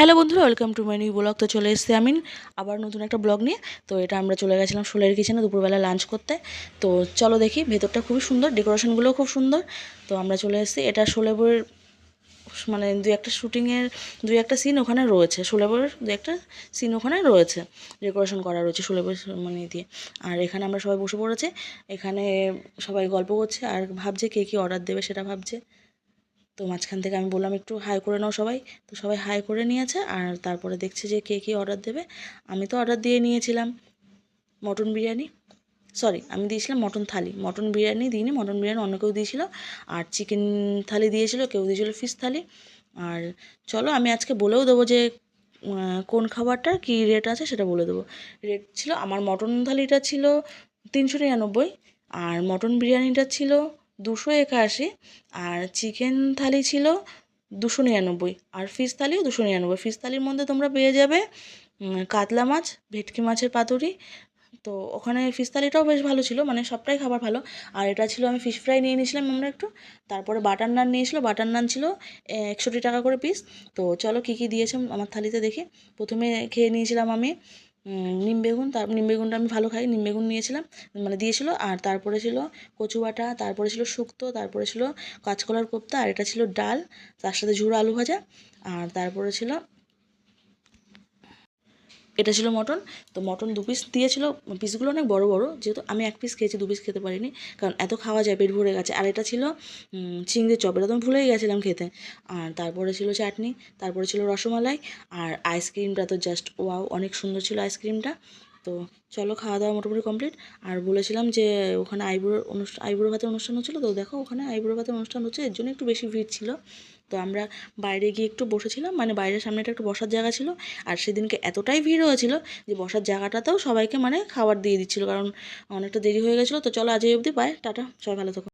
Hello বন্ধুরা, welcome to my new blog. তো চলে এসেছি আমি আবার নতুন একটা ব্লগ নিয়ে। তো এটা আমরা চলে গেছিলাম শোলের কিচেনে দুপুরবেলা লাঞ্চ করতে। তো চলো দেখি, ভেতরটা খুবই সুন্দর, ডেকোরেশনগুলোও খুব সুন্দর। তো আমরা চলে এসেছি, এটা শোলে বইয়ের মানে দুই একটা সিন ওখানে রয়েছে, শোলে বইয়ের দু একটা সিন ওখানে রয়েছে, ডেকোরেশন করা রয়েছে শোলে বই মানে দিয়ে। আর এখানে আমরা সবাই বসে পড়েছে, এখানে সবাই গল্প করছে আর ভাবছে কে কী অর্ডার দেবে সেটা ভাবছে। তো মাঝখান থেকে আমি বললাম একটু হাই করে নাও সবাই। তো সবাই হাই করে নিয়েছে আর তারপরে দেখছে যে কে কী অর্ডার দেবে। আমি তো অর্ডার দিয়ে নিয়েছিলাম মটন বিরিয়ানি, সরি আমি দিয়েছিলাম মটন থালি, মটন বিরিয়ানি দিইনি, মটন বিরিয়ানি অন্য কেউ দিয়েছিল। আর চিকেন থালি দিয়েছিল, কেউ দিয়েছিল ফিশ থালি। আর চলো আমি আজকে বলেও দেবো যে কোন খাবারটার কী রেট আছে সেটা বলে দেবো। রেট ছিল, আমার মটন থালিটা ছিল 399, আর মটন বিরিয়ানিটা ছিল 281, আর চিকেন থালি ছিল 299, আর ফিশ থালিও 299। ফিশ থালির মধ্যে তোমরা পেয়ে যাবে কাতলা মাছ, ভেটকি মাছের পাতুরি। তো ওখানে ফিশ থালিটাও বেশ ভালো ছিল, মানে সবটাই খাবার ভালো। আর এটা ছিল, আমি ফিশ ফ্রাই নিয়ে নিয়েছিলাম আমরা একটু, তারপরে বাটার নান নিয়েছিল, বাটার নান ছিল 61 টাকা করে পিস। তো চলো কী কী দিয়েছে আমার থালিতে দেখি। প্রথমে খেয়ে নিয়েছিলাম আমি নিম বেগুন, নিম বেগুনটা আমি ভালো খাই, নিম বেগুন নিয়েছিলাম, মানে দিয়েছিল। আর তারপরে ছিল কচু বাটা, তারপরে ছিল শুক্তো, তারপরে ছিল কাঁচকলার কোপ্তা, আর এটা ছিল ডাল, তার সাথে ঝুড়ো আলু ভাজা। আর তারপরে ছিল, এটা ছিল মটন। তো মটন 2 পিস দিয়েছিল, পিসগুলো অনেক বড় বড়, যেহেতু আমি 1 পিস খেয়েছি, 2 পিস খেতে পারিনি, কারণ এত খাওয়া যায়, পেট ভরে গেছে। আর এটা ছিল চিংড়ির চপ, এটা তো আমি ভুলেই গেছিলাম খেতে। আর তারপরে ছিল চাটনি, তারপরে ছিল রসমালাই, আর আইসক্রিমটা তো জাস্ট ওয়াও, অনেক সুন্দর ছিল আইসক্রিমটা। তো চলো, খাওয়া দাওয়া মোটামুটি কমপ্লিট। আর বলেছিলাম যে ওখানে আইবুড়ো ভাতের অনুষ্ঠান হচ্ছিলো, তো দেখো ওখানে আইবুড়ো ভাতের অনুষ্ঠান হচ্ছে, এর জন্য একটু বেশি ভিড় ছিল। তো আমরা বাইরে গিয়ে একটু বসেছিলাম, মানে বাইরের সামনেটা একটু বসার জায়গা ছিল। আর সেদিনকে এতটাই ভিড় হয়েছিল যে বসার জায়গাটাতেও সবাইকে মানে খাবার দিয়ে দিচ্ছিলো, কারণ অনেকটা দেরি হয়ে গেছিলো। তো চলো আজ এই অবধি, বাই, টাটা, সবাই ভালো থাকো।